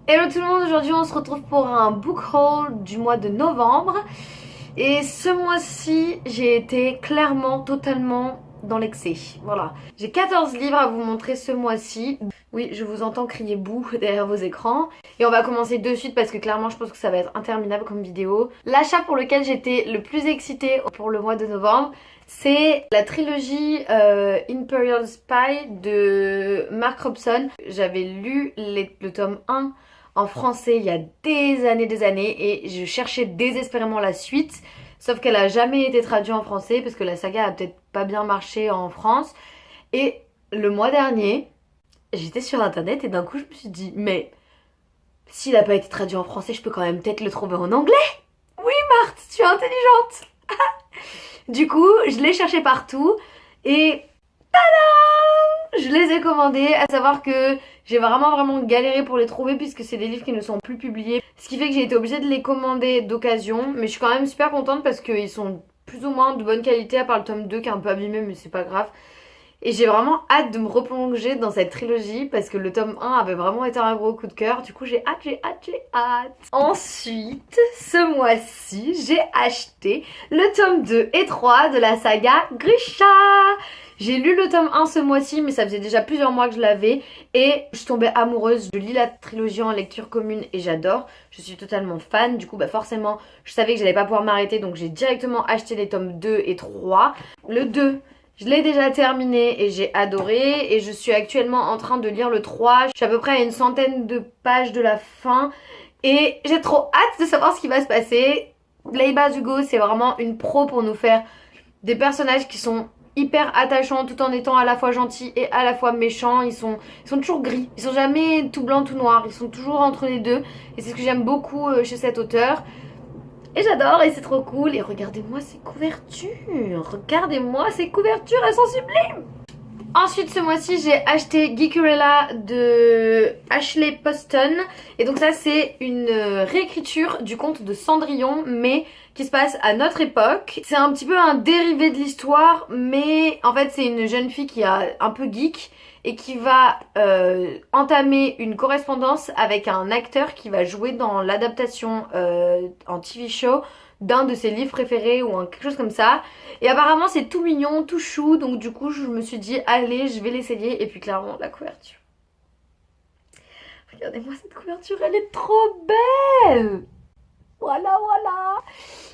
Hello tout le monde, aujourd'hui on se retrouve pour un book haul du mois de novembre. Et ce mois-ci, j'ai été clairement totalement dans l'excès. Voilà. J'ai 14 livres à vous montrer ce mois-ci. Oui, je vous entends crier bouh derrière vos écrans. Et on va commencer de suite parce que clairement je pense que ça va être interminable comme vidéo. L'achat pour lequel j'étais le plus excitée pour le mois de novembre, c'est la trilogie Imperial Spy de Mark Robson. J'avais lu le tome 1 en français il y a des années et je cherchais désespérément la suite. Sauf qu'elle a jamais été traduite en français parce que la saga a peut-être pas bien marché en France. Et le mois dernier, j'étais sur internet et d'un coup je me suis dit mais s'il a pas été traduit en français, je peux quand même peut-être le trouver en anglais. Oui Marthe, tu es intelligente. Du coup, je l'ai cherché partout et je les ai commandés, à savoir que j'ai vraiment galéré pour les trouver puisque c'est des livres qui ne sont plus publiés. Ce qui fait que j'ai été obligée de les commander d'occasion, mais je suis quand même super contente parce qu'ils sont plus ou moins de bonne qualité à part le tome 2 qui est un peu abîmé mais c'est pas grave. Et j'ai vraiment hâte de me replonger dans cette trilogie parce que le tome 1 avait vraiment été un gros coup de cœur. Du coup j'ai hâte. Ensuite, ce mois-ci, j'ai acheté le tome 2 et 3 de la saga Grisha. J'ai lu le tome 1 ce mois-ci mais ça faisait déjà plusieurs mois que je l'avais et je suis tombée amoureuse. Je lis la trilogie en lecture commune et j'adore. Je suis totalement fan. Du coup forcément je savais que j'allais pas pouvoir m'arrêter donc j'ai directement acheté les tomes 2 et 3. Le 2, je l'ai déjà terminé et j'ai adoré et je suis actuellement en train de lire le 3. Je suis à peu près à une centaine de pages de la fin et j'ai trop hâte de savoir ce qui va se passer. Leiba Hugo, c'est vraiment une pro pour nous faire des personnages qui sont hyper attachants tout en étant à la fois gentils et à la fois méchants. Ils sont toujours gris, ils sont jamais tout blanc tout noir, ils sont toujours entre les deux et c'est ce que j'aime beaucoup chez cet auteur. Et j'adore et c'est trop cool. Et regardez-moi ces couvertures. Regardez-moi ces couvertures, elles sont sublimes. Ensuite ce mois-ci j'ai acheté Geekurella de Ashley Poston. Et donc ça c'est une réécriture du conte de Cendrillon mais qui se passe à notre époque. C'est un petit peu un dérivé de l'histoire mais en fait c'est une jeune fille qui a un peu geek et qui va entamer une correspondance avec un acteur qui va jouer dans l'adaptation en TV show d'un de ses livres préférés ou quelque chose comme ça. Et apparemment c'est tout mignon, tout chou, donc du coup je me suis dit allez je vais l'essayer et puis clairement la couverture. Regardez-moi cette couverture, elle est trop belle. Voilà.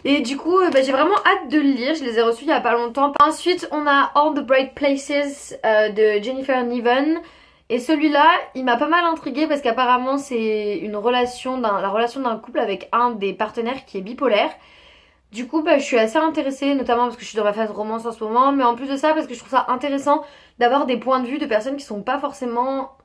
Et du coup j'ai vraiment hâte de le lire, je les ai reçus il y a pas longtemps. Ensuite on a All the Bright Places de Jennifer Niven. Et celui-là, il m'a pas mal intriguée parce qu'apparemment c'est une relation la relation d'un couple avec un des partenaires qui est bipolaire. Du coup, je suis assez intéressée, notamment parce que je suis dans ma phase romance en ce moment, mais en plus de ça, parce que je trouve ça intéressant d'avoir des points de vue de personnes qui sont pas forcément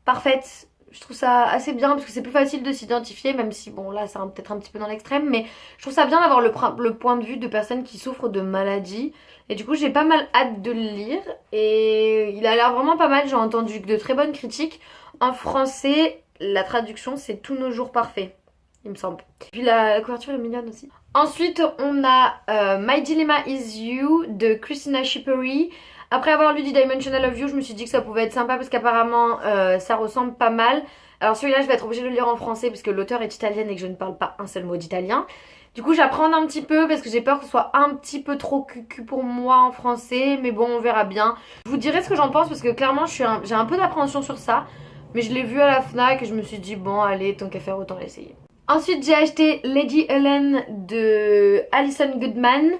parfaites. Je trouve ça assez bien parce que c'est plus facile de s'identifier, même si bon là c'est peut-être un petit peu dans l'extrême, mais je trouve ça bien d'avoir le point de vue de personnes qui souffrent de maladies. Et du coup j'ai pas mal hâte de le lire et il a l'air vraiment pas mal, j'ai entendu de très bonnes critiques. En français, la traduction c'est Tous nos jours parfaits, il me semble. Puis la couverture est mignonne aussi. Ensuite, on a My Dilemma Is You de Christina Schippery. Après avoir lu The Dimensional of You, je me suis dit que ça pouvait être sympa parce qu'apparemment ça ressemble pas mal. Alors celui-là, je vais être obligée de le lire en français parce que l'auteur est italienne et que je ne parle pas un seul mot d'italien. Du coup, j'apprends un petit peu parce que j'ai peur que ce soit un petit peu trop cucu pour moi en français. Mais bon, on verra bien. Je vous dirai ce que j'en pense parce que clairement, j'ai un peu d'appréhension sur ça. Mais je l'ai vu à la FNAC et je me suis dit, bon, allez, tant qu'à faire, autant l'essayer. Ensuite, j'ai acheté Lady Helen de Alison Goodman.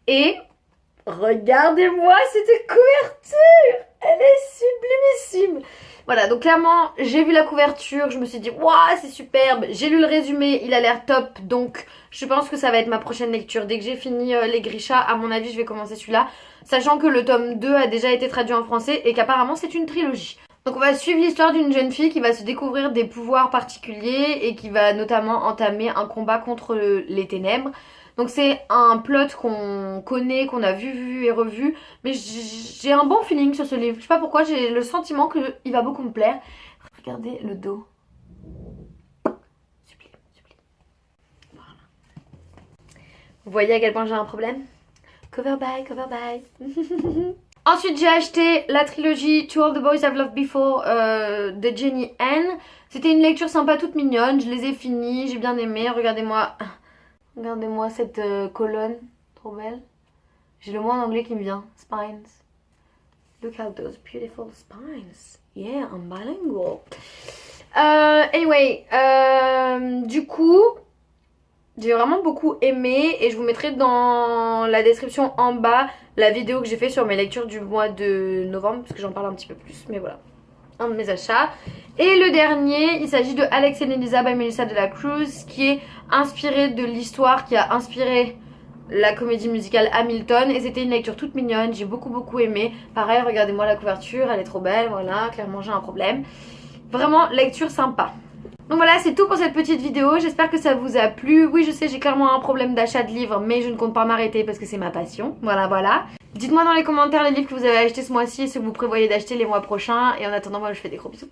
Et regardez-moi cette couverture! Elle est sublimissime! Voilà, donc clairement, j'ai vu la couverture, je me suis dit, waouh, c'est superbe! J'ai lu le résumé, il a l'air top, donc je pense que ça va être ma prochaine lecture. Dès que j'ai fini les Grisha, à mon avis, je vais commencer celui-là. Sachant que le tome 2 a déjà été traduit en français et qu'apparemment, c'est une trilogie. Donc on va suivre l'histoire d'une jeune fille qui va se découvrir des pouvoirs particuliers et qui va notamment entamer un combat contre les ténèbres. Donc c'est un plot qu'on connaît, qu'on a vu et revu, mais j'ai un bon feeling sur ce livre. Je sais pas pourquoi, j'ai le sentiment qu'il va beaucoup me plaire. Regardez le dos. Sublime. Voilà. Vous voyez à quel point j'ai un problème? Cover by. Ensuite j'ai acheté la trilogie To All the Boys I've Loved Before de Jenny Han. C'était une lecture sympa, toute mignonne, je les ai finis, j'ai bien aimé. Regardez-moi cette colonne, trop belle. J'ai le mot en anglais qui me vient, spines. Look at those beautiful spines. Yeah, I'm bilingual. Du coup, j'ai vraiment beaucoup aimé et je vous mettrai dans la description en bas la vidéo que j'ai fait sur mes lectures du mois de novembre parce que j'en parle un petit peu plus, mais voilà, un de mes achats. Et le dernier, il s'agit de Alex and Elisa by Melissa de la Cruz, qui est inspiré de l'histoire qui a inspiré la comédie musicale Hamilton, et c'était une lecture toute mignonne, j'ai beaucoup aimé. Pareil, regardez-moi la couverture, elle est trop belle, voilà, clairement j'ai un problème. Vraiment, lecture sympa. Donc voilà, c'est tout pour cette petite vidéo, j'espère que ça vous a plu. Oui, je sais, j'ai clairement un problème d'achat de livres, mais je ne compte pas m'arrêter parce que c'est ma passion. Voilà. Dites-moi dans les commentaires les livres que vous avez achetés ce mois-ci et ceux que vous prévoyez d'acheter les mois prochains. Et en attendant, moi je vous fais des gros bisous.